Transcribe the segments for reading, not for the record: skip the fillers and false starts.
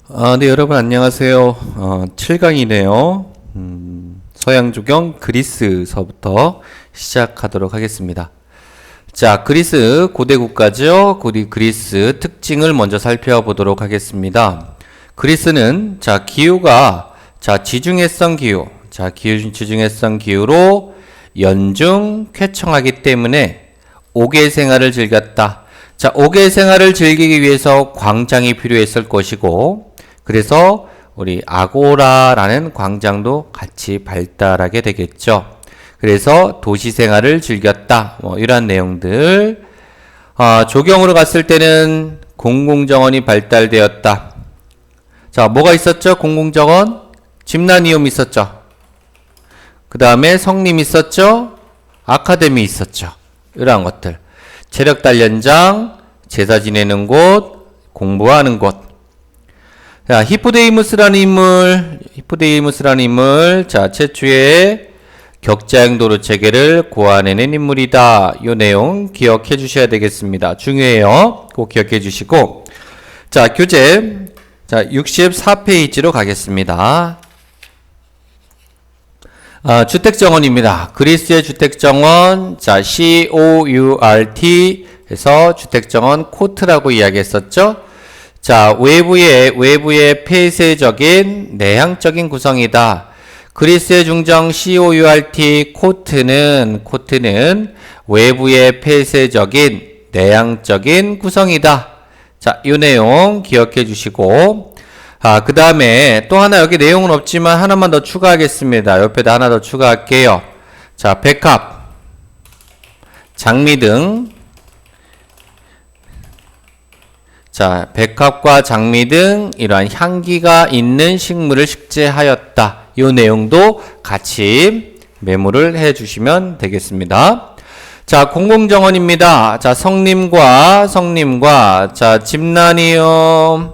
네, 여러분 안녕하세요. 7강이네요. 서양조경 그리스서부터 시작하도록 하겠습니다. 자, 그리스 고대 국가죠. 그리스 특징을 먼저 살펴보도록 하겠습니다. 그리스는 기후가 지중해성 기후, 지중해성 기후로 연중 쾌청하기 때문에 옥외 생활을 즐겼다. 옥외 생활을 즐기기 위해서 광장이 필요했을 것이고, 그래서 우리 아고라라는 광장도 같이 발달하게 되겠죠. 그래서 도시 생활을 즐겼다. 이런 내용들. 조경으로 갔을 때는 공공정원이 발달되었다. 뭐가 있었죠? 공공정원? 짐나니움 있었죠. 그 다음에 성림 있었죠. 아카데미 있었죠. 이러한 것들. 체력단련장, 제사 지내는 곳, 공부하는 곳. 히포데이무스라는 인물, 최초의 격자형 도로 체계를 고안해낸 인물이다. 이 내용 기억해 주셔야 되겠습니다. 중요해요. 꼭 기억해 주시고. 교재. 64페이지로 가겠습니다. 주택정원입니다. 그리스의 주택정원, COURT 해서 주택정원 코트라고 이야기했었죠. 외부의 폐쇄적인 내향적인 구성이다. 그리스의 중정 COURT 코트는 외부의 폐쇄적인 내향적인 구성이다. 이 내용 기억해 주시고, 그 다음에 또 하나, 여기 내용은 없지만 하나만 더 추가하겠습니다. 옆에다 하나 더 추가할게요. 백합, 장미 등. 백합과 장미 등 이러한 향기가 있는 식물을 식재하였다. 이 내용도 같이 메모를 해 주시면 되겠습니다. 공공정원입니다. 성림과 짐나니움,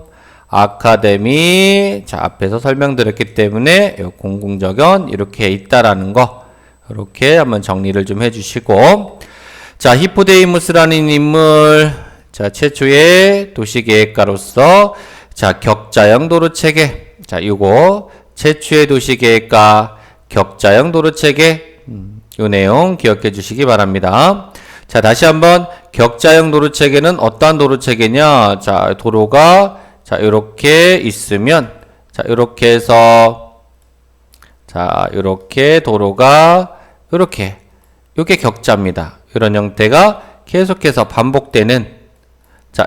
아카데미, 앞에서 설명드렸기 때문에 공공정원 이렇게 있다라는 거, 이렇게 한번 정리를 좀 해주시고, 히포데이무스라는 인물, 최초의 도시계획가로서, 격자형 도로체계, 요거 최초의 도시계획가, 격자형 도로체계, 요 내용 기억해 주시기 바랍니다. 다시 한번 격자형 도로체계는 어떠한 도로체계냐? 도로가 이렇게 있으면, 이렇게 해서, 이렇게 도로가, 이렇게, 요게 격자입니다. 이런 형태가 계속해서 반복되는,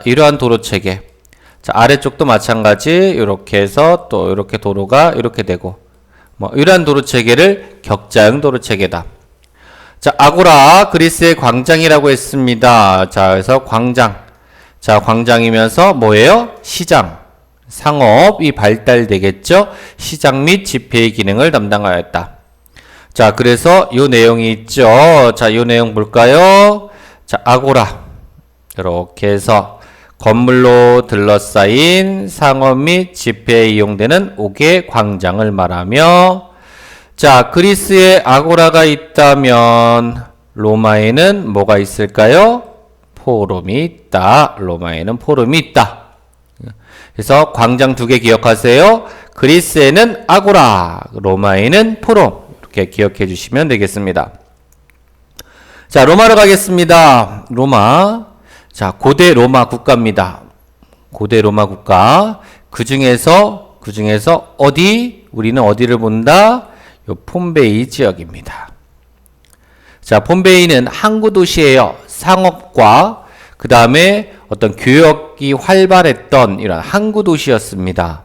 이러한 도로체계. 아래쪽도 마찬가지, 이렇게 해서 또 이렇게 도로가 이렇게 되고, 이러한 도로체계를 격자형 도로체계다. 아고라, 그리스의 광장이라고 했습니다. 그래서 광장. 광장이면서 뭐예요? 시장, 상업이 발달되겠죠? 시장 및 집회의 기능을 담당하였다. 그래서 요 내용이 있죠. 요 내용 볼까요? 아고라. 이렇게 해서 건물로 둘러싸인 상업 및 집회에 이용되는 옥외 광장을 말하며, 그리스에 아고라가 있다면 로마에는 뭐가 있을까요? 포럼이 있다. 로마에는 포럼이 있다. 그래서 광장 두 개 기억하세요. 그리스에는 아고라, 로마에는 포럼. 이렇게 기억해 주시면 되겠습니다. 로마로 가겠습니다. 로마. 고대 로마 국가입니다. 고대 로마 국가. 그 중에서 우리는 어디를 본다? 요 폼베이 지역입니다. 폼베이는 항구 도시예요. 상업과 그 다음에 어떤 교역이 활발했던 이런 항구 도시였습니다.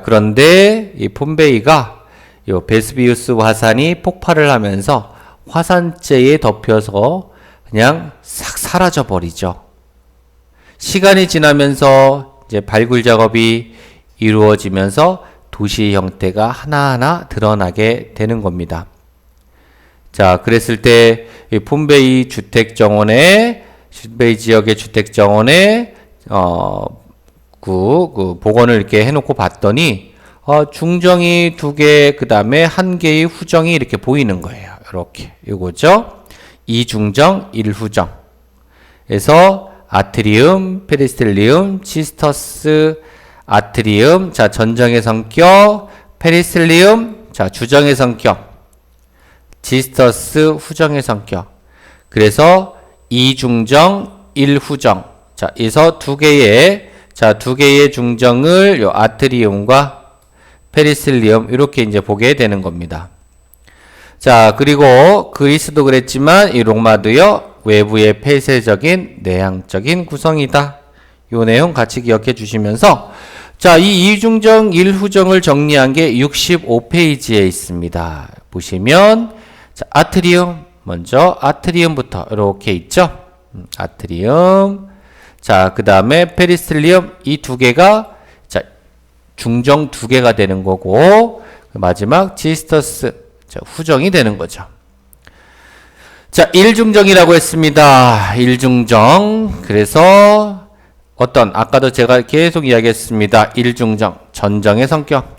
그런데 이 폼베이가 요 베스비우스 화산이 폭발을 하면서 화산재에 덮여서 그냥 싹 사라져 버리죠. 시간이 지나면서 이제 발굴 작업이 이루어지면서 도시 형태가 하나하나 드러나게 되는 겁니다. 그랬을 때 이 폼베이 지역의 주택정원에 복원을 이렇게 해놓고 봤더니 중정이 2개, 그 다음에 1개의 후정이 이렇게 보이는 거예요. 이렇게 이거죠. 2중정, 1후정. 그래서 아트리움, 페리스텔리움, 치스터스, 아트리움, 자, 전정의 성격, 페리슬리움, 자, 주정의 성격, 지스터스, 후정의 성격. 그래서 2중정, 1후정. 자, 그래서 두 개의 중정을 요 아트리움과 페리슬리움 이렇게 이제 보게 되는 겁니다. 자, 그리고 그리스도 그랬지만 이 로마도요, 외부의 폐쇄적인 내향적인 구성이다. 요 내용 같이 기억해 주시면서, 자, 이 2중정 1후정을 정리한 게 65페이지에 있습니다. 보시면, 자, 아트리움, 먼저 아트리움부터 이렇게 있죠. 아트리움. 자, 그 다음에 페리슬리움, 이 두 개가, 자, 중정 두 개가 되는 거고, 마지막 지스터스, 자, 후정이 되는 거죠. 자, 1중정이라고 했습니다. 1중정. 그래서 아까도 제가 계속 이야기했습니다. 1중정, 전정의 성격.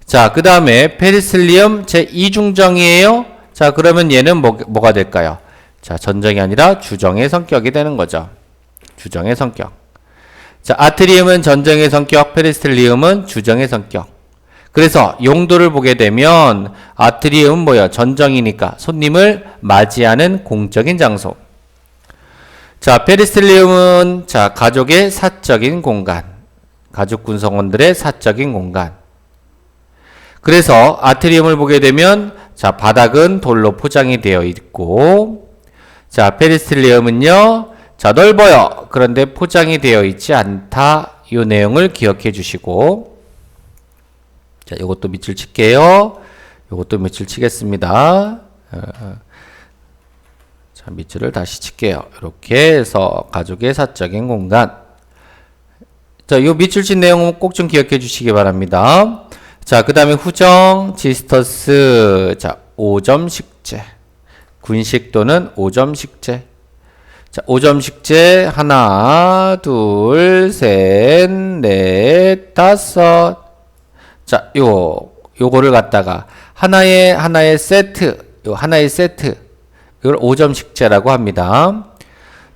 자, 그 다음에 페리슬리움 제2중정이에요. 자, 그러면 얘는 뭐가 될까요? 자, 전정이 아니라 주정의 성격이 되는 거죠. 주정의 성격. 자, 아트리움은 전정의 성격, 페리슬리움은 주정의 성격. 그래서 용도를 보게 되면 아트리움은 뭐야? 전정이니까 손님을 맞이하는 공적인 장소. 자, 페리슬리움은 자, 가족의 사적인 공간. 가족 구성원들의 사적인 공간. 그래서 아트리움을 보게 되면 자, 바닥은 돌로 포장이 되어 있고, 자, 페리슬리움은요, 자, 넓어요. 그런데 포장이 되어 있지 않다. 이 내용을 기억해 주시고, 자, 요것도 밑줄 칠게요. 요것도 밑줄 치겠습니다. 자, 밑줄을 다시 칠게요. 이렇게 해서 가족의 사적인 공간. 자, 요 밑줄 친 내용은 꼭 좀 기억해 주시기 바랍니다. 자, 그 다음에 후정, 지스터스, 자, 5점 식재. 군식 또는 5점 식재. 자, 5점 식재, 하나, 둘, 셋, 넷, 다섯. 자, 요거를 갖다가 하나의 세트, 하나의 세트. 이걸 5점 식재라고 합니다.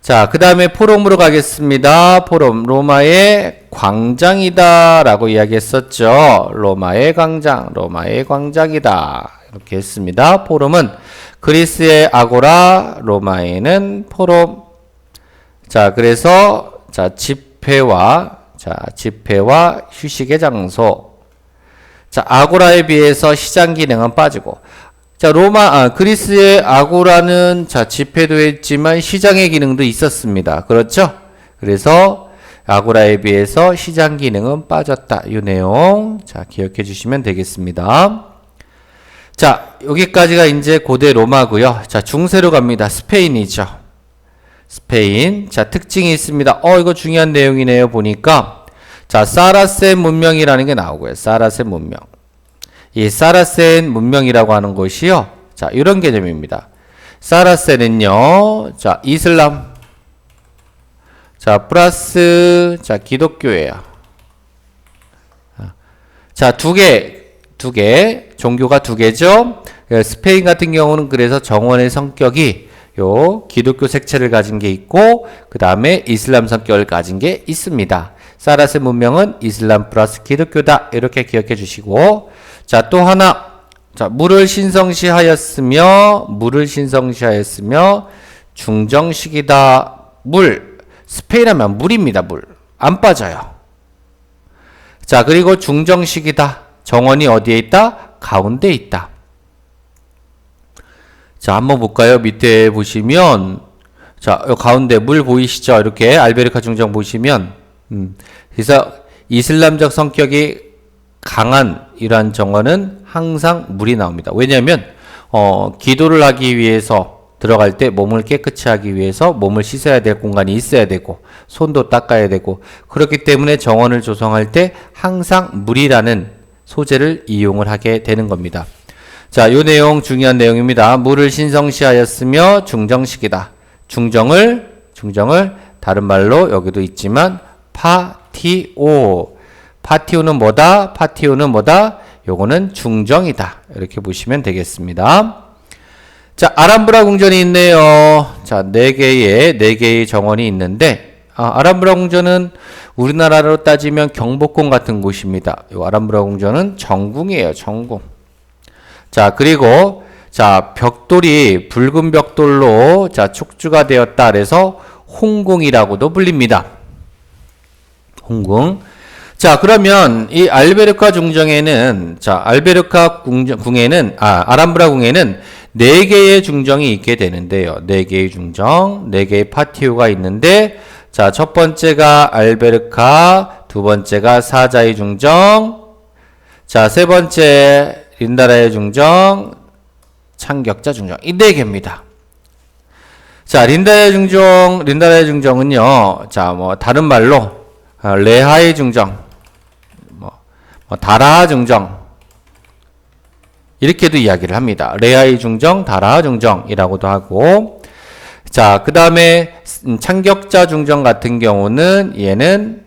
자, 그 다음에 포럼으로 가겠습니다. 포럼, 로마의 광장이다 라고 이야기했었죠. 로마의 광장이다. 이렇게 했습니다. 포럼은 그리스의 아고라, 로마에는 포럼. 자, 그래서, 자, 집회와 휴식의 장소. 자, 아고라에 비해서 시장 기능은 빠지고, 자, 그리스의 아고라는 자, 집회도 했지만 시장의 기능도 있었습니다. 그렇죠? 그래서 아고라에 비해서 시장 기능은 빠졌다. 이 내용 자, 기억해 주시면 되겠습니다. 자, 여기까지가 이제 고대 로마고요. 자, 중세로 갑니다. 스페인이죠. 스페인. 자, 특징이 있습니다. 이거 중요한 내용이네요. 보니까 자, 사라센 문명이라는 게 나오고요. 사라센 문명. 이 사라센 문명이라고 하는 것이요. 자, 이런 개념입니다. 사라센은요. 자, 이슬람. 자, 플러스 자, 기독교예요. 자, 두 개. 종교가 두 개죠. 스페인 같은 경우는 그래서 정원의 성격이 요 기독교 색채를 가진 게 있고 그다음에 이슬람 성격을 가진 게 있습니다. 사라센 문명은 이슬람 플러스 기독교다. 이렇게 기억해 주시고, 자, 또 하나. 자, 물을 신성시하였으며 중정식이다. 스페인 하면 물입니다. 물. 안 빠져요. 자, 그리고 중정식이다. 정원이 어디에 있다? 가운데 있다. 자, 한번 볼까요? 밑에 보시면, 자, 요 가운데 물 보이시죠? 이렇게 알베르카 중정 보시면, 그래서 이슬람적 성격이 강한 이러한 정원은 항상 물이 나옵니다. 왜냐하면, 기도를 하기 위해서 들어갈 때 몸을 깨끗이 하기 위해서 몸을 씻어야 될 공간이 있어야 되고, 손도 닦아야 되고, 그렇기 때문에 정원을 조성할 때 항상 물이라는 소재를 이용을 하게 되는 겁니다. 자, 요 내용 중요한 내용입니다. 물을 신성시하였으며 중정식이다. 중정을 다른 말로 여기도 있지만 파티오는 뭐다? 요거는 중정이다. 이렇게 보시면 되겠습니다. 자, 아람브라 궁전이 있네요. 자, 네 개의 정원이 있는데 아람브라 궁전은 우리나라로 따지면 경복궁 같은 곳입니다. 이 아람브라 궁전은 정궁이에요. 정궁. 자, 그리고 자, 벽돌이 붉은 벽돌로 자, 축주가 되었다. 그래서 홍궁이라고도 불립니다. 홍궁. 자, 그러면 이 알베르카 중정에는 자, 알베르카 궁에는 아람브라 궁에는 4개의 중정이 있게 되는데요. 4개의 중정, 4개의 파티오가 있는데 자, 첫 번째가 알베르카, 두 번째가 사자의 중정, 자, 세 번째 린다라의 중정, 창격자 중정. 이 4개입니다. 자, 린다라의 중정은요. 자, 다른 말로 레하의 중정, 다라하 중정 이렇게도 이야기를 합니다. 레하의 중정, 다라하 중정이라고도 하고 자, 그 다음에 창격자 중정 같은 경우는 얘는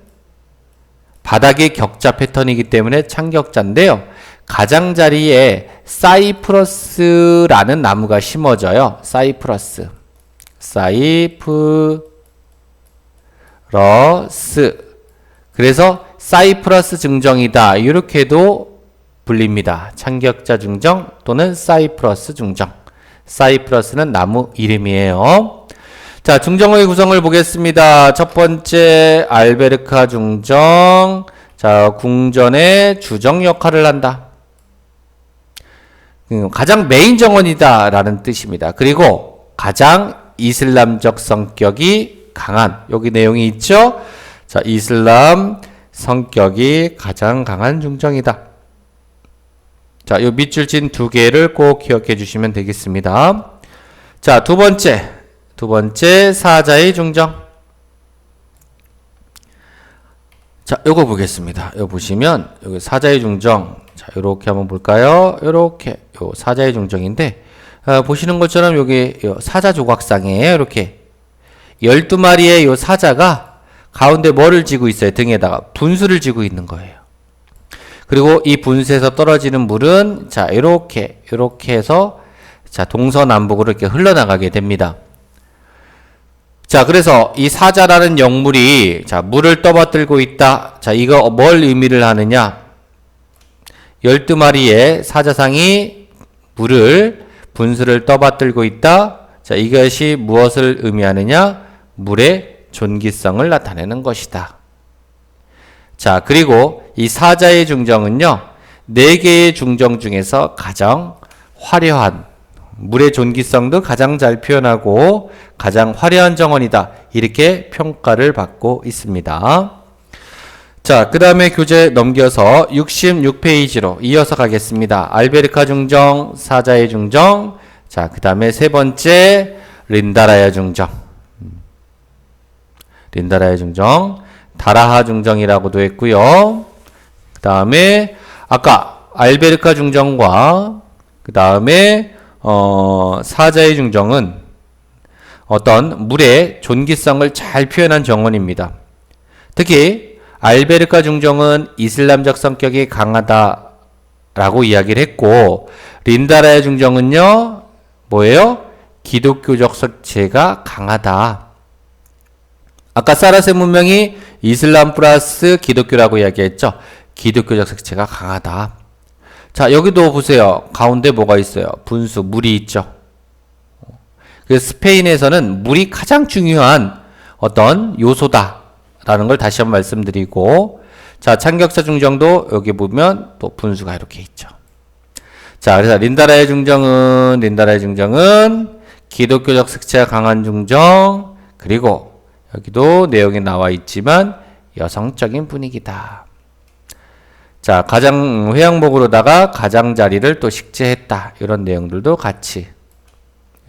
바닥의 격자 패턴이기 때문에 창격자인데요. 가장자리에 사이프러스라는 나무가 심어져요. 사이프러스. 그래서 사이프러스 중정이다. 이렇게도 불립니다. 창격자 중정 또는 사이프러스 중정. 사이프러스는 나무 이름이에요. 자, 중정의 구성을 보겠습니다. 첫 번째 알베르카 중정. 자, 궁전의 주정 역할을 한다. 가장 메인 정원이다 라는 뜻입니다. 그리고 가장 이슬람적 성격이 강한 여기 내용이 있죠. 자, 이슬람 성격이 가장 강한 중정이다. 자, 요 밑줄 친 2개를 꼭 기억해 주시면 되겠습니다. 자, 두 번째 사자의 중정. 자, 요거 보겠습니다. 요거 보시면 여기 사자의 중정. 자, 요렇게 한번 볼까요? 요렇게 요 사자의 중정인데 보시는 것처럼 여기 요 사자 조각상이에요. 이렇게 12마리의 요 사자가 가운데 뭐를 쥐고 있어요? 등에다가 분수를 쥐고 있는 거예요. 그리고 이 분수에서 떨어지는 물은 자, 이렇게 해서 자, 동서남북으로 이렇게 흘러나가게 됩니다. 자, 그래서 이 사자라는 영물이 자, 물을 떠받들고 있다. 자, 이거 뭘 의미를 하느냐? 12마리의 사자상이 분수를 떠받들고 있다. 자, 이것이 무엇을 의미하느냐? 물의 존귀성을 나타내는 것이다. 자, 그리고 이 사자의 중정은요, 4개의 중정 중에서 가장 화려한, 물의 존귀성도 가장 잘 표현하고 가장 화려한 정원이다. 이렇게 평가를 받고 있습니다. 자, 그 다음에 교재 넘겨서 66페이지로 이어서 가겠습니다. 알베르카 중정, 사자의 중정, 자, 그 다음에 세 번째, 린다라야 중정. 린다라야 중정, 다라하 중정이라고도 했고요. 그 다음에 아까 알베르카 중정과 그 다음에 사자의 중정은 어떤 물의 존귀성을 잘 표현한 정원입니다. 특히 알베르카 중정은 이슬람적 성격이 강하다라고 이야기를 했고 린다라의 중정은요 뭐예요? 기독교적 색채가 강하다. 아까 사라세 문명이 이슬람 플러스 기독교라고 이야기했죠. 기독교적 색채가 강하다. 자, 여기도 보세요. 가운데 뭐가 있어요? 분수, 물이 있죠. 그래서 스페인에서는 물이 가장 중요한 어떤 요소다라는 걸 다시 한번 말씀드리고, 자, 창격자 중정도 여기 보면 또 분수가 이렇게 있죠. 자, 그래서 린다라의 중정은 기독교적 색채가 강한 중정, 그리고 여기도 내용이 나와 있지만 여성적인 분위기다. 자, 가장 회양목으로다가 가장자리를 또 식재했다. 이런 내용들도 같이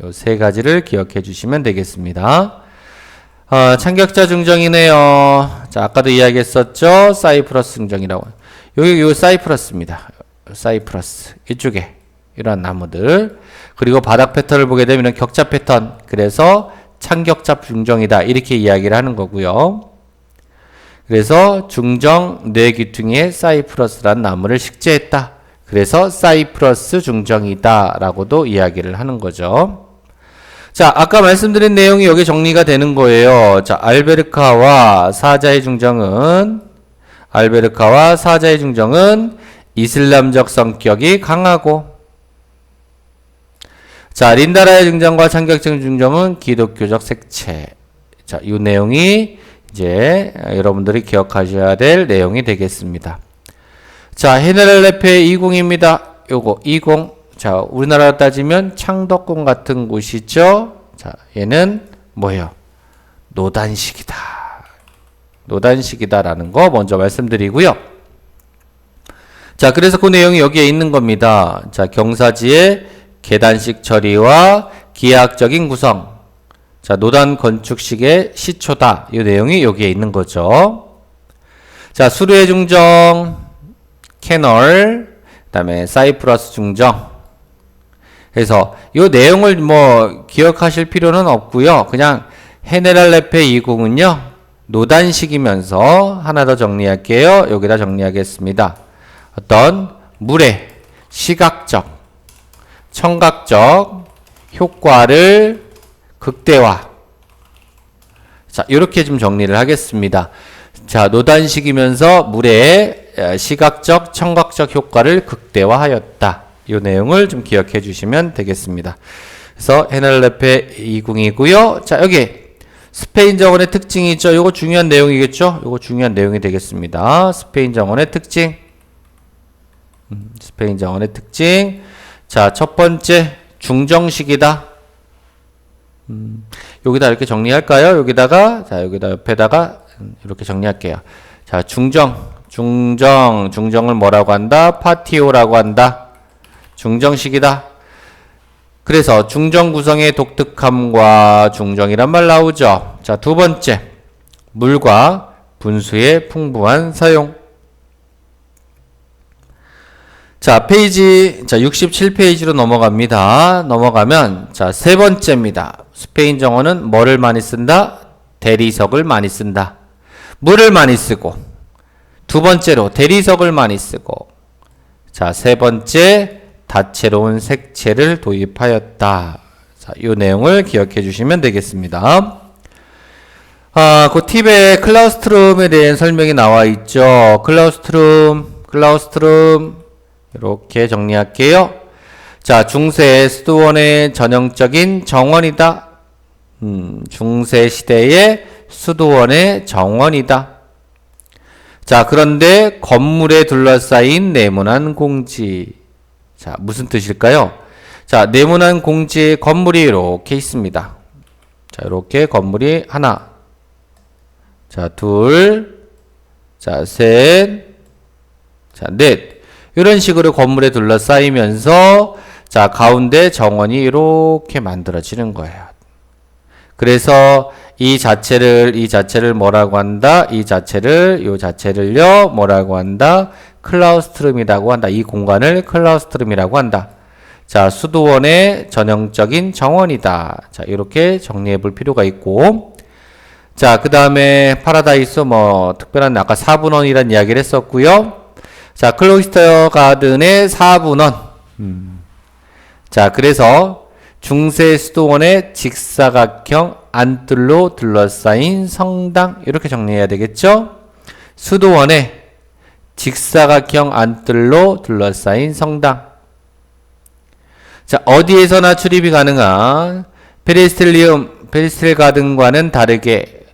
요 세 가지를 기억해 주시면 되겠습니다. 창격자 중정이네요. 자, 아까도 이야기했었죠. 사이프러스 중정이라고. 여기 요 사이프러스입니다. 사이프러스 이쪽에 이런 나무들. 그리고 바닥 패턴을 보게 되면 격자 패턴. 그래서 창격자 중정이다. 이렇게 이야기를 하는 거고요. 그래서 중정 네 귀퉁이에 사이프러스라는 나무를 식재했다. 그래서 사이프러스 중정이다 라고도 이야기를 하는 거죠. 자, 아까 말씀드린 내용이 여기 정리가 되는 거예요. 자, 알베르카와 사자의 중정은 이슬람적 성격이 강하고, 자, 린다라의 중정과 창격적 중정은 기독교적 색채. 자, 이 내용이 이제 여러분들이 기억하셔야 될 내용이 되겠습니다. 자, 헤네렐레페 20입니다. 요거 20. 자, 우리나라로 따지면 창덕궁 같은 곳이죠. 자, 얘는 뭐예요? 노단식이다라는 거 먼저 말씀드리고요. 자, 그래서 그 내용이 여기에 있는 겁니다. 자, 경사지의 계단식 처리와 기하학적인 구성. 자, 노단 건축식의 시초다. 이 내용이 여기에 있는 거죠. 자, 수르의 중정, 캐널, 그다음에 사이프러스 중정. 그래서 이 내용을 뭐 기억하실 필요는 없고요. 그냥 헤네랄레페 20은요. 노단식이면서 하나 더 정리할게요. 여기다 정리하겠습니다. 어떤 물의 시각적, 청각적 효과를 극대화. 자, 이렇게 좀 정리를 하겠습니다. 자, 노단식이면서 물의 시각적, 청각적 효과를 극대화하였다. 이 내용을 좀 기억해 주시면 되겠습니다. 그래서 헤넬레페 20이고요. 자, 여기 스페인 정원의 특징이 있죠. 이거 중요한 내용이겠죠. 이거 중요한 내용이 되겠습니다. 스페인 정원의 특징. 스페인 정원의 특징. 자, 첫 번째 중정식이다. 여기다 이렇게 정리할까요? 여기다가 여기다 옆에다가 이렇게 정리할게요. 자, 중정을 뭐라고 한다? 파티오라고 한다. 중정식이다. 그래서 중정 구성의 독특함과 중정이란 말 나오죠. 자, 두 번째, 물과 분수의 풍부한 사용. 자, 67페이지로 넘어갑니다. 자, 세 번째입니다. 스페인 정원은 뭐를 많이 쓴다? 대리석을 많이 쓴다. 물을 많이 쓰고, 두 번째로 대리석을 많이 쓰고, 자, 세 번째, 다채로운 색채를 도입하였다. 자, 이 내용을 기억해 주시면 되겠습니다. 그 팁에 클라우스트룸에 대한 설명이 나와 있죠. 클라우스트룸, 이렇게 정리할게요. 자, 중세 수도원의 전형적인 정원이다. 중세 시대의 수도원의 정원이다. 자, 그런데 건물에 둘러싸인 네모난 공지. 자, 무슨 뜻일까요? 자, 네모난 공지의 건물이 이렇게 있습니다. 자, 이렇게 건물이 하나, 자, 둘, 자, 셋, 자, 넷. 이런 식으로 건물에 둘러싸이면서 자, 가운데 정원이 이렇게 만들어지는 거예요. 그래서 이 자체를 뭐라고 한다? 이 자체를요, 뭐라고 한다? 클라우스트룸이라고 한다. 이 공간을 클라우스트룸이라고 한다. 자, 수도원의 전형적인 정원이다. 자, 이렇게 정리해 볼 필요가 있고. 자, 그 다음에 파라다이스 특별한 아까 4분원이라는 이야기를 했었고요. 자, 클로이스터 가든의 4분원. 자, 그래서 중세 수도원의 직사각형 안뜰로 둘러싸인 성당. 이렇게 정리해야 되겠죠? 수도원의 직사각형 안뜰로 둘러싸인 성당. 자, 어디에서나 출입이 가능한 페리스틸 가든과는 다르게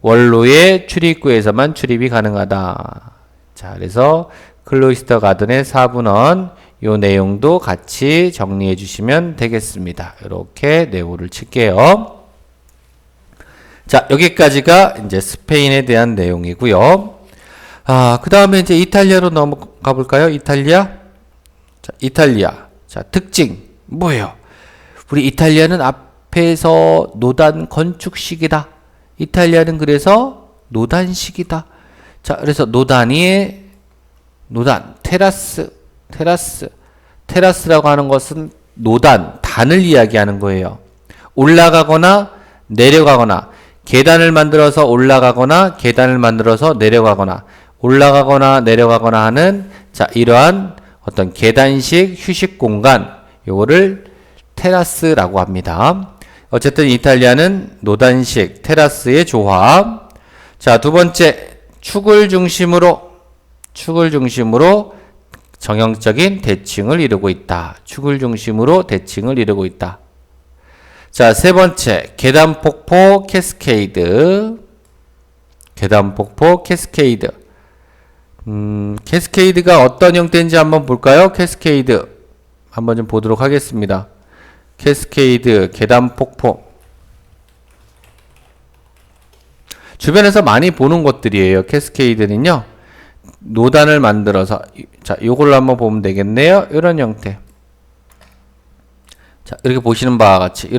원로의 출입구에서만 출입이 가능하다. 자, 그래서 클로이스터 가든의 4분원 요 내용도 같이 정리해 주시면 되겠습니다. 이렇게 네모를 칠게요. 자, 여기까지가 이제 스페인에 대한 내용이고요. 그 다음에 이제 이탈리아로 넘어가 볼까요? 이탈리아. 자, 이탈리아. 자, 특징. 뭐예요? 우리 이탈리아는 앞에서 노단 건축식이다. 이탈리아는 그래서 노단식이다. 자, 그래서 노단, 테라스라고 하는 것은 단을 이야기하는 거예요. 올라가거나 내려가거나, 계단을 만들어서 올라가거나, 계단을 만들어서 내려가거나, 올라가거나 내려가거나 하는, 자, 이러한 어떤 계단식 휴식 공간, 요거를 테라스라고 합니다. 어쨌든 이탈리아는 노단식 테라스의 조합. 자, 두 번째, 축을 중심으로 정형적인 대칭을 이루고 있다. 축을 중심으로 대칭을 이루고 있다. 자, 세 번째, 계단폭포 캐스케이드. 계단폭포 캐스케이드. 캐스케이드가 어떤 형태인지 한번 볼까요? 캐스케이드. 한번 좀 보도록 하겠습니다. 캐스케이드, 계단폭포. 주변에서 많이 보는 것들이에요. 캐스케이드는요. 노단을 만들어서, 자, 요걸로 한번 보면 되겠네요. 이런 형태. 자, 이렇게 보시는 바와 같이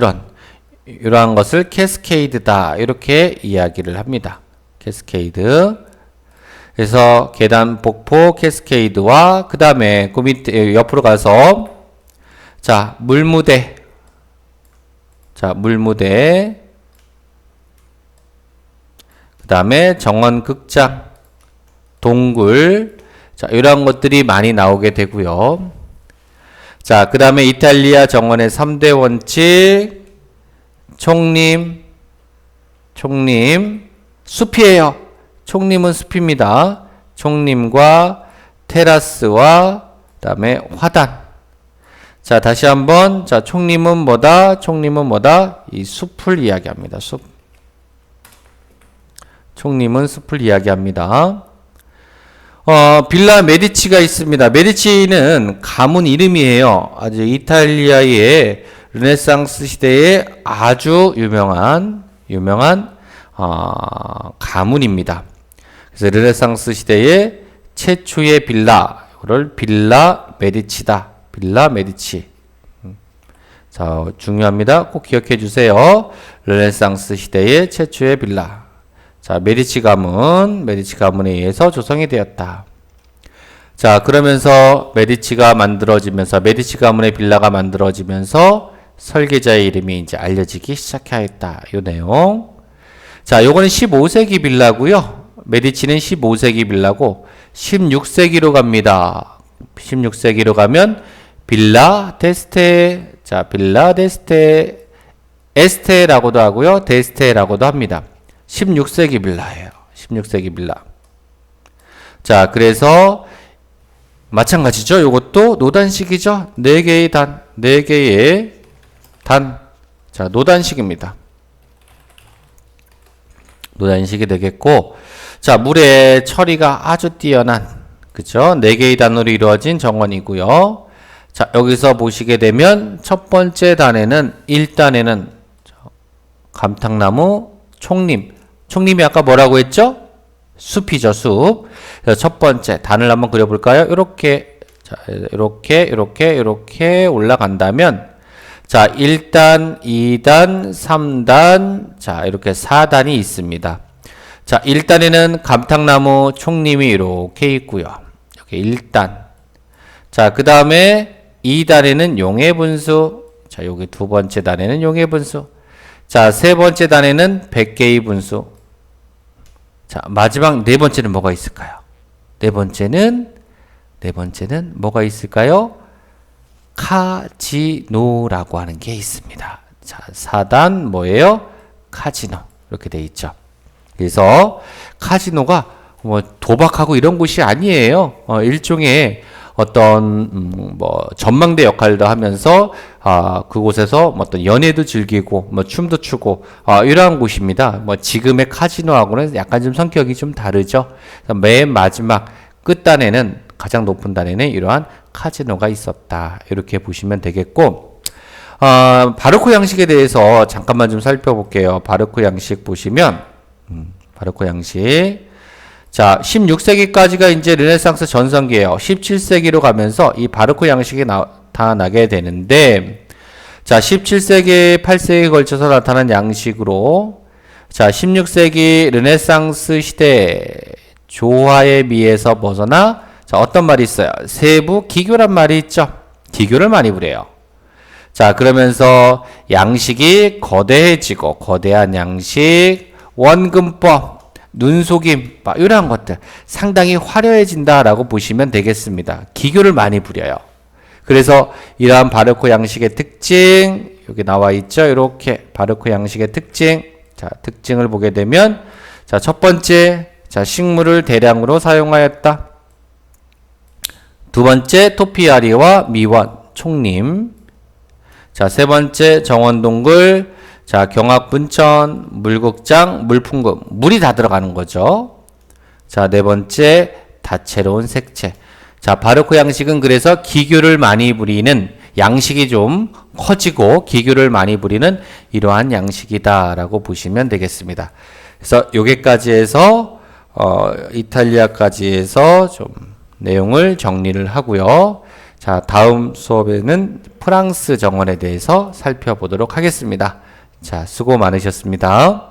이러한 것을 캐스케이드다. 이렇게 이야기를 합니다. 캐스케이드. 그래서 계단 폭포 캐스케이드와 그 다음에 그 밑에 옆으로 가서 자, 물무대. 자, 물무대. 그 다음에 정원극장, 동굴. 자, 이런 것들이 많이 나오게 되고요. 자, 그 다음에 이탈리아 정원의 3대 원칙. 총림, 숲이에요. 총림은 숲입니다. 총림과 테라스와 그 다음에 화단. 자, 다시 한번. 자, 총림은 뭐다? 이 숲을 이야기합니다. 숲. 총림은 숲을 이야기합니다. 빌라 메디치가 있습니다. 메디치는 가문 이름이에요. 아주 이탈리아의 르네상스 시대에 아주 유명한 가문입니다. 그래서 르네상스 시대의 최초의 빌라, 이거를 빌라 메디치다. 빌라 메디치. 자, 중요합니다. 꼭 기억해 주세요. 르네상스 시대의 최초의 빌라. 자, 메디치 가문에 의해서 조성이 되었다. 자, 그러면서 메디치 가문의 빌라가 만들어지면서 설계자의 이름이 이제 알려지기 시작하였다. 요 내용. 자, 요거는 15세기 빌라고요. 메디치는 15세기 빌라고 16세기로 갑니다. 16세기로 가면 빌라 데스테. 자, 빌라 데스테. 에스테라고도 하고요. 데스테라고도 합니다. 16세기 빌라예요. 16세기 빌라. 자, 그래서 마찬가지죠. 요것도 노단식이죠. 4개의 단. 자, 노단식입니다. 노단식이 되겠고, 자, 물의 처리가 아주 뛰어난, 그죠? 4개의 단으로 이루어진 정원이고요. 자, 여기서 보시게 되면 첫 번째 단에는 1단에는 감탕나무, 총림이 아까 뭐라고 했죠? 숲이죠, 숲. 그래서 첫 번째 단을 한번 그려볼까요? 이렇게, 자, 이렇게 올라간다면, 자, 1단, 2단, 3단, 자, 이렇게 4단이 있습니다. 자, 1단에는 감탕나무, 총림이 이렇게 있고요. 여기 1단. 자, 그 다음에 2단에는 용의 분수. 자, 여기 두 번째 단에는 용의 분수. 자, 세 번째 단에는 100개의 분수. 자, 마지막 네 번째는 뭐가 있을까요? 네 번째는 뭐가 있을까요? 카지노라고 하는 게 있습니다. 자, 4단 뭐예요? 카지노. 이렇게 돼 있죠. 그래서 카지노가 뭐 도박하고 이런 곳이 아니에요. 일종의 어떤 전망대 역할도 하면서 그곳에서 어떤 연애도 즐기고 춤도 추고 이러한 곳입니다. 지금의 카지노하고는 약간 좀 성격이 좀 다르죠. 맨 마지막 끝단에는 가장 높은 단에는 이러한 카지노가 있었다. 이렇게 보시면 되겠고, 바로크 양식에 대해서 잠깐만 좀 살펴볼게요. 바로크 양식 보시면 바로크 양식. 자, 16세기까지가 이제 르네상스 전성기예요. 17세기로 가면서 이 바로크 양식이 나타나게 되는데, 자, 17세기, 8세기에 걸쳐서 나타난 양식으로, 자, 16세기 르네상스 시대 조화의 미에서 벗어나, 자, 어떤 말이 있어요? 세부 기교란 말이 있죠. 기교를 많이 부려요. 자, 그러면서 양식이 거대해지고, 거대한 양식, 원근법, 눈속임, 이러한 것들 상당히 화려해진다라고 보시면 되겠습니다. 기교를 많이 부려요. 그래서 이러한 바르코 양식의 특징, 여기 나와 있죠. 이렇게 바르코 양식의 특징. 자, 특징을 보게 되면, 자, 첫 번째, 자, 식물을 대량으로 사용하였다. 두 번째, 토피아리와 미원, 총림. 자, 세 번째, 정원동굴. 자, 경학분천, 물극장, 물풍금. 물이 다 들어가는 거죠. 자, 네 번째, 다채로운 색채. 자, 바르코 양식은 그래서 기교를 많이 부리는, 양식이 좀 커지고 기교를 많이 부리는 이러한 양식이다라고 보시면 되겠습니다. 그래서 여기까지 해서 이탈리아까지 해서 좀 내용을 정리를 하고요. 자, 다음 수업에는 프랑스 정원에 대해서 살펴보도록 하겠습니다. 자, 수고 많으셨습니다.